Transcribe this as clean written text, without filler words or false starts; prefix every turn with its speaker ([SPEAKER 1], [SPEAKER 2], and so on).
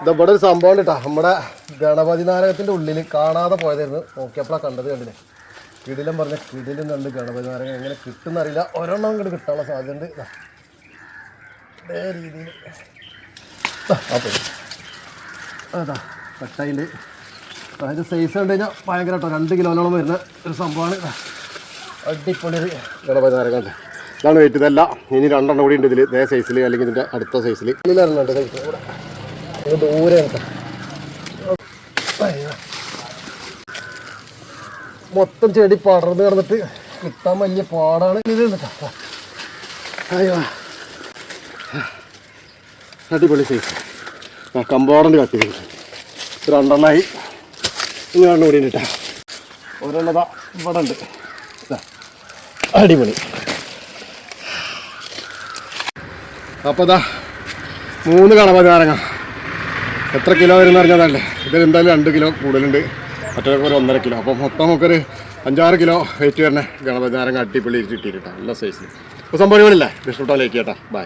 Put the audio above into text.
[SPEAKER 1] ഇതവിടെ ഒരു സംഭവം കേട്ടോ. നമ്മുടെ ഗണപതി നാരകത്തിൻ്റെ ഉള്ളിൽ കാണാതെ പോയതായിരുന്നു. നോക്കിയപ്പോഴാണ് കണ്ടത്. കണ്ടില്ലേ, കിടിലം പറഞ്ഞ കിടിലും കണ്ട് ഗണപതി നാരകം എങ്ങനെ കിട്ടുന്നറിയില്ല. ഒരെണ്ണം ഇങ്ങോട്ട് കിട്ടാനുള്ള സാധ്യതയുണ്ട്. ഇതേ രീതിയിൽ അപ്പോൾ അതാ കട്ടായിൻ്റെ അതായത് സൈസ് കണ്ടു കഴിഞ്ഞാൽ ഭയങ്കര കേട്ടോ. 2 കിലോനോളം വരുന്ന ഒരു സംഭവമാണ്. അടിപൊളി ഒരു ഗണപതി നാരകം. ഇതാണ് വെയിറ്റ്. ഇതല്ല, ഇനി 2 എണ്ണം കൂടി ഉണ്ട് ഇതിൽ. ഇതേ സൈസിൽ അല്ലെങ്കിൽ ഇതിൻ്റെ അടുത്ത സൈസിൽ. ഇതിലിറങ്ങുന്നുണ്ട് സൈസ് കൂടെ. ഇത് ദൂരെ കേട്ടോ. മൊത്തം ചെടി പടർന്ന് കിടന്നിട്ട് കിട്ടാൻ വലിയ പാടാണ്. ഇത് കേട്ടോ. അയ്യോ, അടിപൊളി സൈസ്. കമ്പോടൻ്റെ കട്ട് ചെയ്തിട്ട് 2 എണ്ണമായി. ഇനി 2 കൂടി ഉണ്ട് കേട്ടോ. ഒരെണ്ണതാ ഇവിടെ ഉണ്ട്. അടിപൊളി. അപ്പോൾ ഇതാ 3 ഗണപതി നാരങ്ങ. എത്ര കിലോ വരുന്ന അറിഞ്ഞതല്ലേ. ഇതിൽ എന്തായാലും 2 കിലോ കൂടുതലുണ്ട്, മറ്റൊക്കെ ഒരു 1.5 കിലോ. അപ്പോൾ മൊത്തം നമുക്കൊരു 5-6 കിലോ വെയിറ്റ് വരുന്ന ഗണപതി നാരങ്ങ അടിപൊളി കിട്ടിയിട്ടാണ്. നല്ല സൈസിൽ. അപ്പോൾ സംഭവങ്ങളില്ലേ, ഇഷ്ടപ്പെട്ടാൽ ലൈക്ക് ചെയ്യട്ടോ. ബൈ.